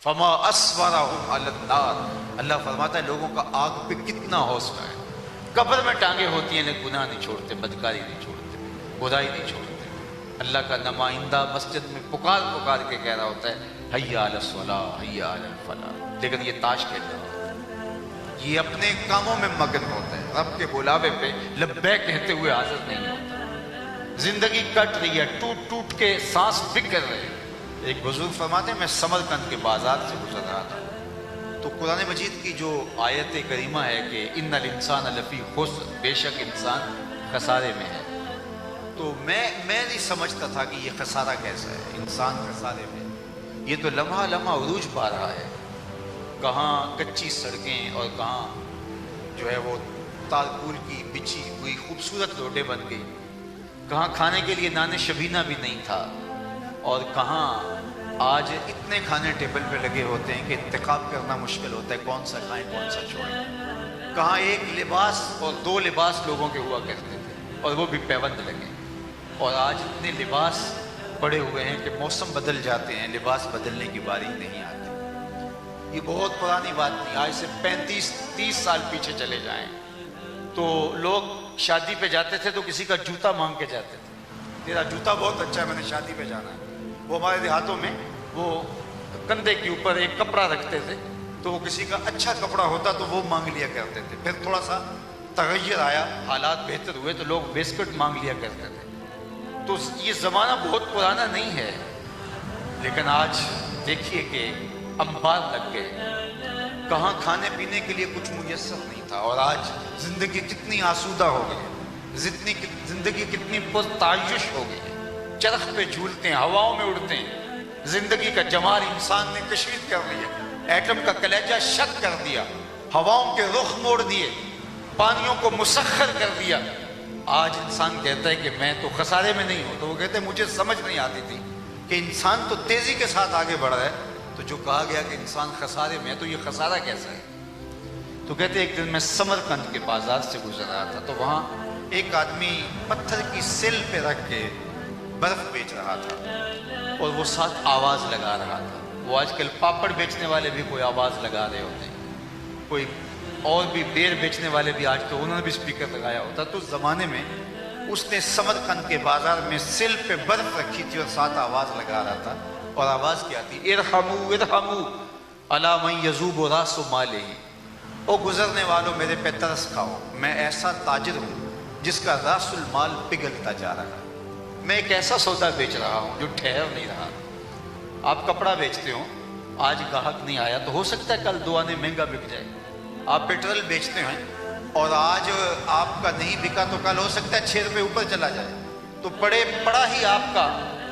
فما اسورہم علی النار، اللہ فرماتا ہے لوگوں کا آگ پہ کتنا حوصلہ ہے۔ قبر میں ٹانگیں ہوتی ہیں لیکن گناہ نہیں چھوڑتے، بدکاری نہیں چھوڑتے، برائی نہیں چھوڑتے۔ اللہ کا نمائندہ مسجد میں پکار پکار کے کہہ رہا ہوتا ہے حی علی الصلاۃ حی علی الفلاح، لیکن یہ تاش کھیل رہا ہوتا ہے، یہ اپنے کاموں میں مگن ہوتا ہے، رب کے بلاوے پہ لبیک کہتے ہوئے حاضر نہیں ہوتا۔ زندگی کٹ رہی ہے، ٹوٹ ٹوٹ کے سانس بکھر رہے ہیں۔ ایک بزرگ فرماتے ہیں میں سمرقند کے بازار سے گزر رہا تھا تو قرآن مجید کی جو آیت کریمہ ہے کہ ان الانسان لفی خسر، بے شک انسان خسارے میں ہے، تو میں نہیں سمجھتا تھا کہ یہ خسارہ کیسا ہے، انسان خسارے میں، یہ تو لمحہ لمحہ عروج پا رہا ہے، کہاں کچی سڑکیں اور کہاں جو ہے وہ تارپول کی بچھی ہوئی خوبصورت روڈیں بن گئی، کہاں کھانے کے لیے نان شبینہ بھی نہیں تھا، اور کہاں آج اتنے کھانے ٹیبل پہ لگے ہوتے ہیں کہ انتخاب کرنا مشکل ہوتا ہے کون سا کھائیں کون سا چھوڑیں، کہاں ایک لباس اور دو لباس لوگوں کے ہوا کرتے تھے اور وہ بھی پیوند لگے، اور آج اتنے لباس پڑے ہوئے ہیں کہ موسم بدل جاتے ہیں لباس بدلنے کی باری نہیں آتی۔ یہ بہت پرانی بات نہیں، آج سے 35-30 سال پیچھے چلے جائیں تو لوگ شادی پہ جاتے تھے تو کسی کا جوتا مانگ کے جاتے تھے، تیرا جوتا بہت اچھا ہے میں نے شادی پہ جانا ہے۔ وہ ہمارے دیہاتوں میں وہ کندھے کے اوپر ایک کپڑا رکھتے تھے تو وہ کسی کا اچھا کپڑا ہوتا تو وہ مانگ لیا کرتے تھے، پھر تھوڑا سا تغیر آیا، حالات بہتر ہوئے تو لوگ بسکٹ مانگ لیا کرتے تھے۔ تو یہ زمانہ بہت پرانا نہیں ہے، لیکن آج دیکھیے کہ انبار لگ گئے، کہاں کھانے پینے کے لیے کچھ میسر نہیں تھا، اور آج زندگی کتنی آسودہ ہو گئی، زندگی کتنی پرتعیش ہو گئی ہے، چرخ پہ جھولتے ہیں، ہواؤں میں اڑتے ہیں، زندگی کا جمال انسان نے کشید کر لیا، ایٹم کا کلیجہ شک کر دیا، ہواؤں کے رخ موڑ دیے، پانیوں کو مسخر کر دیا۔ آج انسان کہتا ہے کہ میں تو خسارے میں نہیں ہوں، تو وہ کہتے ہیں مجھے سمجھ نہیں آتی تھی کہ انسان تو تیزی کے ساتھ آگے بڑھ رہا ہے، تو جو کہا گیا کہ انسان خسارے میں ہے تو یہ خسارہ کیسا ہے؟ تو کہتے ہیں ایک دن میں سمرقند کے بازار سے گزر رہا تھا تو وہاں ایک آدمی پتھر کی سل پہ رکھ کے برف بیچ رہا تھا اور وہ ساتھ آواز لگا رہا تھا۔ وہ آج کل پاپڑ بیچنے والے بھی کوئی آواز لگا رہے ہوتے ہیں، کوئی اور بھی بیر بیچنے والے بھی آج تو انہوں نے بھی اسپیکر لگایا ہوتا۔ تو اس زمانے میں اس نے سمرقند کے بازار میں سل پہ برف رکھی تھی اور ساتھ آواز لگا رہا تھا، اور آواز کیا تھی؟ ارحموا ارحموا علی من یذوب راس مالہ، او گزرنے والوں میرے پہ ترس کھاؤ، میں ایسا تاجر ہوں جس کا راس المال پگھلتا جا رہا ہے، میں ایک ایسا سودا بیچ رہا ہوں جو ٹھہر نہیں رہا۔ آپ کپڑا بیچتے ہو، آج گاہک نہیں آیا تو ہو سکتا ہے کل 2 آنے مہنگا بک جائے۔ آپ پیٹرول بیچتے ہیں اور آج آپ کا نہیں بکا تو کل ہو سکتا ہے 6 روپے اوپر چلا جائے، تو پڑا ہی آپ کا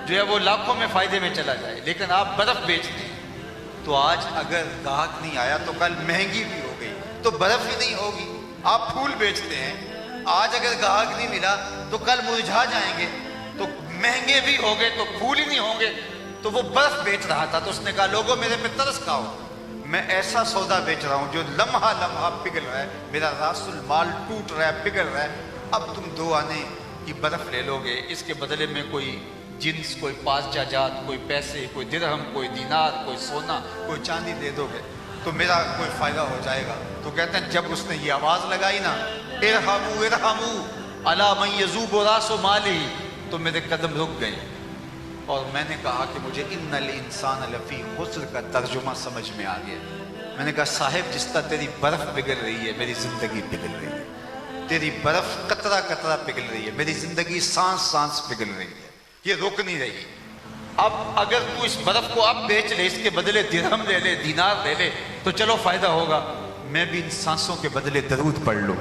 جو ہے وہ لاکھوں میں فائدے میں چلا جائے۔ لیکن آپ برف بیچتے ہیں تو آج اگر گاہک نہیں آیا تو کل مہنگی بھی ہو گئی تو برف ہی نہیں ہوگی۔ آپ پھول بیچتے ہیں، آج اگر گاہک نہیں ملا تو کل مرجھا جائیں گے، تو مہنگے بھی ہو گئے تو پھول ہی نہیں ہوں گے۔ تو وہ برف بیچ رہا تھا تو اس نے کہا لوگوں میرے پہ ترس کھاؤ، میں ایسا سودا بیچ رہا ہوں جو لمحہ لمحہ پگھل رہا ہے، میرا راس المال ٹوٹ رہا ہے، پگھل رہا ہے، اب تم 2 آنے کی برف لے لو گے، اس کے بدلے میں کوئی جنس، کوئی پانچ جات، کوئی پیسے، کوئی درہم، کوئی دینار، کوئی سونا، کوئی چاندی دے دو گے تو میرا کوئی فائدہ ہو جائے گا۔ تو کہتے ہیں جب اس نے یہ آواز لگائی نا ارحموا ارحموا علی من یذوب راس مالہ، تو میرے قدم رک گئے اور میں نے کہا کہ مجھے ان الانسان لفی خسر کا ترجمہ سمجھ میں آ گیا۔ میں نے کہا صاحب جس طرح تیری برف پگھل رہی ہے میری زندگی پگھل رہی ہے، تیری برف قطرہ قطرہ پگھل رہی ہے، میری زندگی سانس سانس پگھل رہی ہے، یہ رک نہیں رہی۔ اب اگر تو اس برف کو اب بیچ لے، اس کے بدلے درہم لے لے، دینار لے لے تو چلو فائدہ ہوگا، میں بھی ان سانسوں کے بدلے درود پڑھ لوں،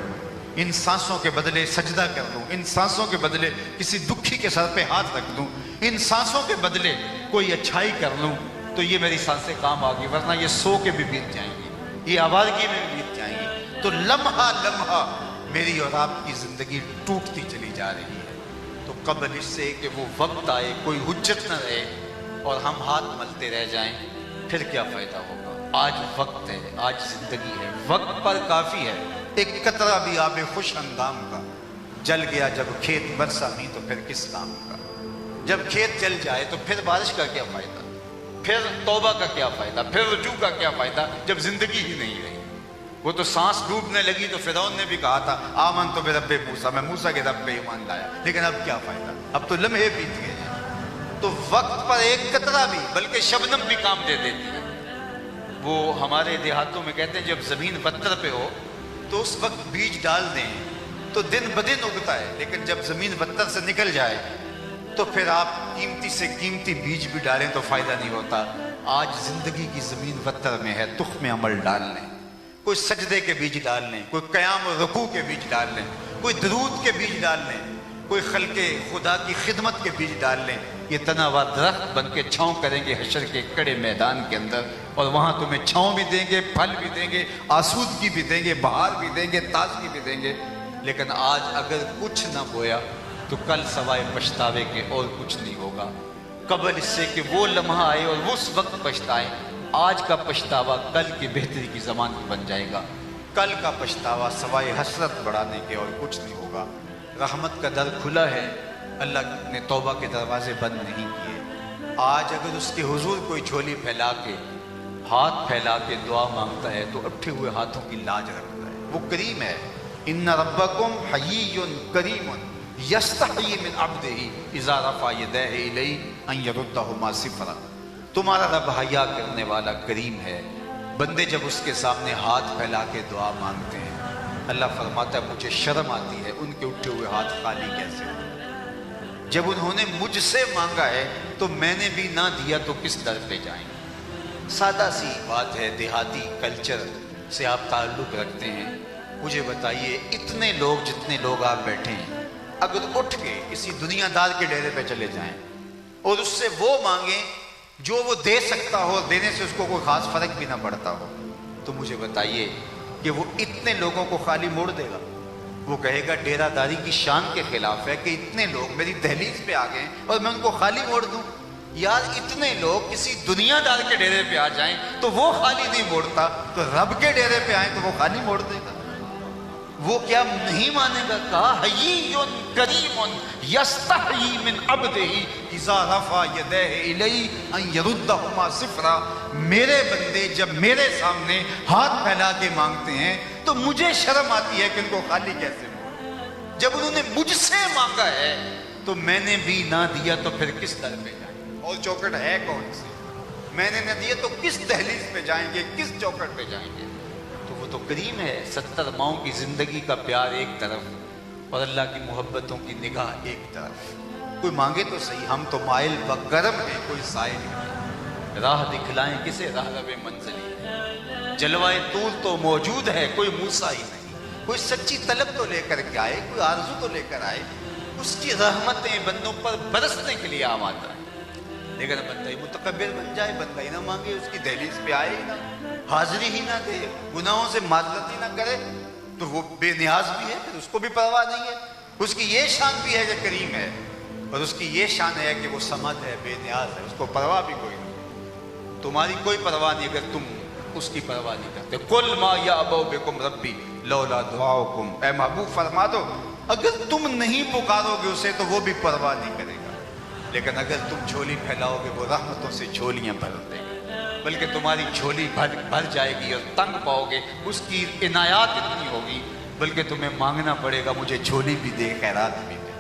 ان سانسوں کے بدلے سجدہ کر دوں، ان سانسوں کے بدلے کسی دکھی کے سر پہ ہاتھ رکھ دوں، ان سانسوں کے بدلے کوئی اچھائی کر لوں، تو یہ میری سانسیں کام آ گئی، ورنہ یہ سو کے بھی بیت جائیں گی، یہ آوارگی میں بھی بیت جائیں گی۔ تو لمحہ لمحہ میری اور آپ کی زندگی ٹوٹتی چلی جا رہی ہے، تو قبل اس سے کہ وہ وقت آئے کوئی حجت نہ رہے اور ہم ہاتھ ملتے رہ جائیں، پھر کیا فائدہ ہوگا؟ آج وقت ہے، آج زندگی ہے، وقت پر کافی ہے۔ ایک قطرہ بھی آب خوش اندام کا جل گیا جب کھیت برسا نہیں تو پھر کس کام کا؟ جب کھیت جل جائے تو پھر بارش کا کیا فائدہ؟ پھر توبہ کا کیا فائدہ، پھر رجوع کا کیا فائدہ جب زندگی ہی نہیں رہی؟ وہ تو سانس ڈوبنے لگی تو فرعون نے بھی کہا تھا آمن تو برب موسیٰ، میں موسیٰ کے رب پہ ایمان لایا، لیکن اب کیا فائدہ، اب تو لمحے بیت گئے ہیں۔ تو وقت پر ایک قطرہ بھی، بلکہ شبنم بھی کام دے دیتی ہے۔ وہ ہمارے دیہاتوں میں کہتے ہیں جب زمین پتھر پہ ہو تو اس وقت بیج ڈال دیں تو دن بدن اگتا ہے، لیکن جب زمین پتھر سے نکل جائے تو پھر آپ قیمتی سے قیمتی بیج بھی ڈالیں تو فائدہ نہیں ہوتا۔ آج زندگی کی زمین پتھر میں ہے، تخم عمل ڈال لیں، کوئی سجدے کے بیج ڈال لیں، کوئی قیام و رکوع کے بیج ڈال لیں، کوئی درود کے بیج ڈال لیں، کوئی خلق خدا کی خدمت کے بیج ڈال لیں، یہ تنا ہوا درخت بن کے چھاؤں کریں گے حشر کے کڑے میدان کے اندر، اور وہاں تمہیں چھاؤں بھی دیں گے، پھل بھی دیں گے، آسودگی بھی دیں گے، بہار بھی دیں گے، تازگی بھی دیں گے۔ لیکن آج اگر کچھ نہ بویا تو کل سوائے پچھتاوے کے اور کچھ نہیں ہوگا۔ قبل اس سے کہ وہ لمحہ آئے اور اس وقت پچھتائیں، آج کا پچھتاوا کل کی بہتری کی ضمانت بن جائے گا۔ کل کا پچھتاوا سوائے حسرت بڑھانے کے اور کچھ نہیں ہوگا۔ رحمت کا در کھلا ہے، اللہ نے توبہ کے دروازے بند نہیں کیے۔ آج اگر اس کے حضور کوئی جھولی پھیلا کے، ہاتھ پھیلا کے دعا مانگتا ہے تو اٹھے ہوئے ہاتھوں کی لاج رکھتا ہے، وہ کریم ہے۔ ان ربکم حیی کریم یستحیی من عبدہ اذا رفع یدیہ الیہ ان یردہما صفرا۔ تمہارا رب حیا کرنے والا کریم ہے، بندے جب اس کے سامنے ہاتھ پھیلا کے دعا مانگتے ہیں اللہ فرماتا ہے مجھے شرم آتی ہے ان کے اٹھے ہوئے ہاتھ خالی کیسے ہو۔ جب انہوں نے مجھ سے مانگا ہے تو میں نے بھی نہ دیا تو کس در پہ جائیں۔ سادہ سی بات ہے، دیہاتی کلچر سے آپ تعلق رکھتے ہیں، مجھے بتائیے اتنے لوگ جتنے لوگ آپ بیٹھے ہیں اگر اٹھ کے کسی دنیا دار کے ڈیرے پہ چلے جائیں اور اس سے وہ مانگیں جو وہ دے سکتا ہو، دینے سے اس کو کوئی خاص فرق بھی نہ پڑتا ہو، تو مجھے بتائیے کہ وہ اتنے لوگوں کو خالی موڑ دے گا؟ وہ کہے گا ڈیرہ داری کی شان کے خلاف ہے کہ اتنے لوگ میری دہلیز پہ آ گئے ہیں اور میں ان کو خالی موڑ دوں۔ یار اتنے لوگ کسی دنیا دار کے ڈیرے پہ آ جائیں تو وہ خالی نہیں موڑتا، تو رب کے ڈیرے پہ آئیں تو وہ خالی موڑ دے گا۔ وہ کیا نہیں مانے گا؟ کہا حیی کریم یستحیی من عبدہ اذا رفع یدیہ الیہ ان یردہما صفرا۔ میرے بندے جب میرے سامنے ہاتھ پھیلا کے مانگتے ہیں تو مجھے شرم آتی ہے کہ ان کو خالی کیسے موڑوں۔ جب انہوں نے مجھ سے مانگا ہے تو میں نے بھی نہ دیا تو پھر کس در پہ جائیں؟ اور چوکٹ ہے کون سی؟ میں نے نہ دیا تو کس دہلیز پہ جائیں گے، کس چوکٹ پہ جائیں گے؟ تو وہ تو کریم ہے۔ 70 ماؤں کی زندگی کا پیار ایک طرف اور اللہ کی محبتوں کی نگاہ ایک طرف۔ کوئی مانگے تو صحیح، ہم تو مائل و کرم ہیں، کوئی سائل نہیں۔ راہ دکھلائیں کسے راہ رب منزلی، جلوائے طول تو موجود ہے، کوئی موسیٰ ہی نہیں۔ کوئی سچی طلب تو لے کر کے آئے، کوئی آرزو تو لے کر آئے، اس کی رحمتیں بندوں پر برسنے کے لیے آمادہ ہیں۔ لیکن بندہ ہی متکبر بن جائے، بندہ ہی نہ مانگے، اس کی دہلیز پہ آئے ہی نہ، حاضری ہی نہ دے، گناہوں سے معذرت ہی نہ کرے، تو وہ بے نیاز بھی ہے، پھر اس کو بھی پرواہ نہیں ہے۔ اس کی یہ شان بھی ہے کہ کریم ہے، اور اس کی یہ شان ہے کہ وہ صمد ہے، بے نیاز ہے، اس کو پرواہ بھی کوئی نہیں۔ تمہاری کوئی پرواہ نہیں اگر تم اس کی پرواہ نہیں کرتے۔ قل ما یعبأ بکم ربی لولا دعاؤکم، اے محبوب فرما دو اگر تم نہیں پکارو گے اسے تو وہ بھی پرواہ نہیں کرے گا، لیکن اگر تم جھولی پھیلاؤ گے وہ رحمتوں سے جھولیاں بھر دے گا، بلکہ تمہاری جھولی بھر جائے گی اور تنگ پاؤ گے، اس کی عنایات اتنی ہوگی بلکہ تمہیں مانگنا پڑے گا مجھے جھولی بھی دے، خیرات بھی دے۔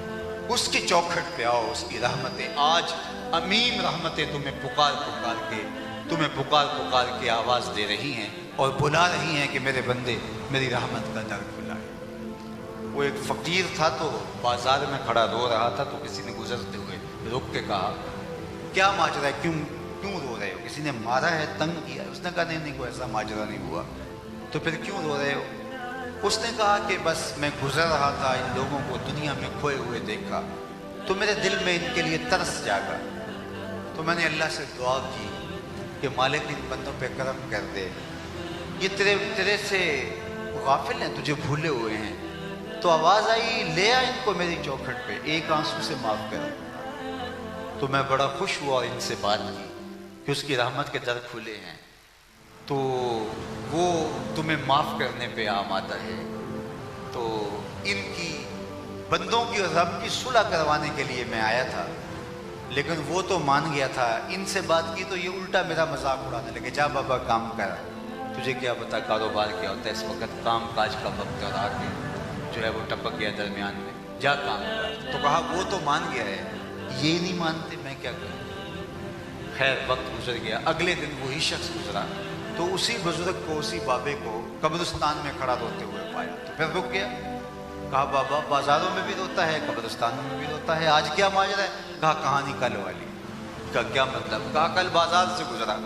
اس کی چوکھٹ پہ آؤ، اس کی رحمتیں آج عمیم رحمتیں تمہیں پکار پکار کے آواز دے رہی ہیں اور بلا رہی ہیں کہ میرے بندے میری رحمت کا در کھلا ہے۔ وہ ایک فقیر تھا تو بازار میں کھڑا رو رہا تھا، تو کسی نے گزرتے ہوئے رک کے کہا کیا ماجرا ہے، کیوں رو رہے ہو؟ کسی نے مارا ہے، تنگ کیا ہے؟ اس نے کہا نہیں کوئی ایسا ماجرا نہیں ہوا۔ تو پھر کیوں رو رہے ہو؟ اس نے کہا کہ بس میں گزر رہا تھا، ان لوگوں کو دنیا میں کھوئے ہوئے دیکھا تو میرے دل میں ان کے لیے ترس جاگا، تو میں نے اللہ سے دعا کی کہ مالک ان بندوں پہ کرم کر دے، یہ تیرے سے غافل ہیں، تجھے بھولے ہوئے ہیں۔ تو آواز آئی لے آ ان کو میری چوکھٹ پہ، ایک آنسو سے معاف کرو۔ تو میں بڑا خوش ہوا اور ان سے بات کی کہ اس کی رحمت کے در کھلے ہیں، تو وہ تمہیں معاف کرنے پہ آمادہ ہے۔ تو ان کی بندوں کی اور رب کی صلح کروانے کے لیے میں آیا تھا، لیکن وہ تو مان گیا تھا. ان سے بات کی تو یہ الٹا میرا مذاق اڑانے لگے. جا بابا کام کر, تجھے کیا پتا کاروبار کیا ہوتا ہے, اس وقت کام کاج کا وقت اور آ کے جو ہے وہ ٹپک گیا درمیان میں, جا کام کر. تو کہا وہ تو مان گیا ہے, یہ نہیں مانتے, میں کیا کروں. خیر وقت گزر گیا. اگلے دن وہی شخص گزرا تو اسی بزرگ کو, اسی بابے کو قبرستان میں کھڑا روتے ہوئے پایا. تو پھر رک گیا. کہا بابا بازاروں میں بھی روتا ہے, قبرستانوں میں بھی روتا ہے, آج کیا ماجرا ہے. کہا کہانی کل والی. کہا کیا مطلب. کہا کل بازار سے گزرا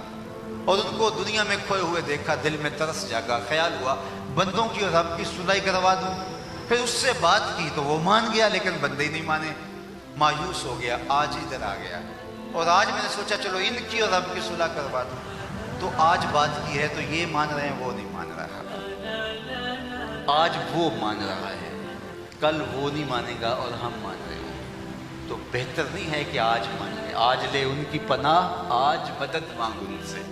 اور ان کو دنیا میں کھوئے ہوئے دیکھا, دل میں ترس جاگا, خیال ہوا بندوں کی اور رب کی صلح کروا دوں. پھر اس سے بات کی تو وہ مان گیا, لیکن بندے ہی نہیں مانے. مایوس ہو گیا, آج ادھر آ گیا اور آج میں نے سوچا چلو ان کی اور رب کی صلح کروا دوں. تو آج بات کی ہے تو یہ مان رہے ہیں, وہ نہیں مان رہا. آج وہ مان رہا ہے, کل وہ نہیں مانے گا اور ہم مان رہے ہیں. تو بہتر نہیں ہے کہ آج مان لیں, آج لے ان کی پناہ, آج مدد مانگ ان سے,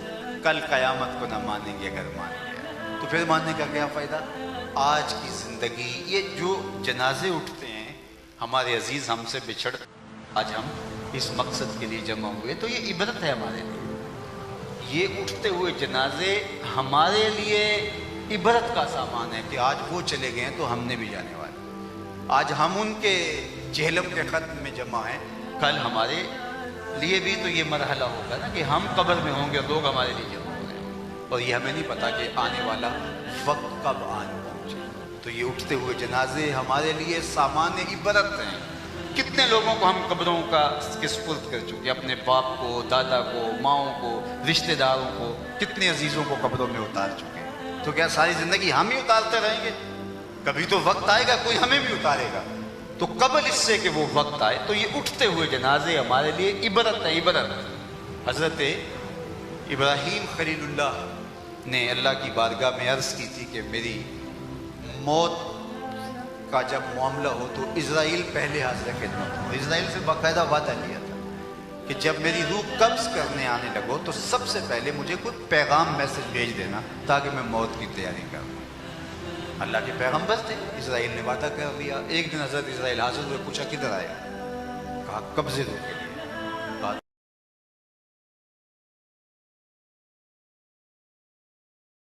کل قیامت کو نہ مانیں گے اگر مان گیا. تو پھر ماننے کا کیا فائدہ. آج کی زندگی, یہ جو جنازے اٹھتے ہیں ہمارے عزیز ہم سے بچھڑ, آج ہم اس مقصد کے لیے جمع ہوئے, تو یہ عبرت ہے ہمارے لیے. یہ اٹھتے ہوئے جنازے ہمارے لیے عبرت کا سامان ہے کہ آج وہ چلے گئے ہیں تو ہم نے بھی جانے والے. آج ہم ان کے جہلم کے ختم میں جمع ہیں, کل ہمارے لیے بھی تو یہ مرحلہ ہوگا نا کہ ہم قبر میں ہوں گے اور لوگ ہمارے لیے جمع ہو رہے ہیں, اور یہ ہمیں نہیں پتا کہ آنے والا وقت کب آنے پہنچے. تو یہ اٹھتے ہوئے جنازے ہمارے لیے سامان عبرت ہیں. کتنے لوگوں کو ہم قبروں کے سپرد کر چکے, اپنے باپ کو, دادا کو, ماؤں کو, رشتہ داروں کو, کتنے عزیزوں کو قبروں میں اتار چکے ہیں. تو کیا ساری زندگی ہم ہی اتارتے رہیں گے. کبھی تو وقت آئے گا کوئی ہمیں بھی اتارے گا. تو قبل اس سے کہ وہ وقت آئے, تو یہ اٹھتے ہوئے جنازے ہمارے لیے عبرت ہے, عبرت. حضرت ابراہیم خلیل اللہ نے اللہ کی بارگاہ میں عرض کی تھی کہ میری موت کا جب معاملہ ہو تو اسرائیل پہلے حاضر خدمت ہو. اسرائیل سے باقاعدہ وعدہ کیا تھا کہ جب میری روح قبض کرنے آنے لگو تو سب سے پہلے مجھے کوئی پیغام میسج بھیج دینا تاکہ میں موت کی تیاری کروں. اللہ کے پیغمبر تھے, اسرائیل نے وعدہ کر لیا. ایک دن حضرت اسرائیل حاضر ہوئے, پوچھا کدھر آیا. کہا قبضے روح کے لیے.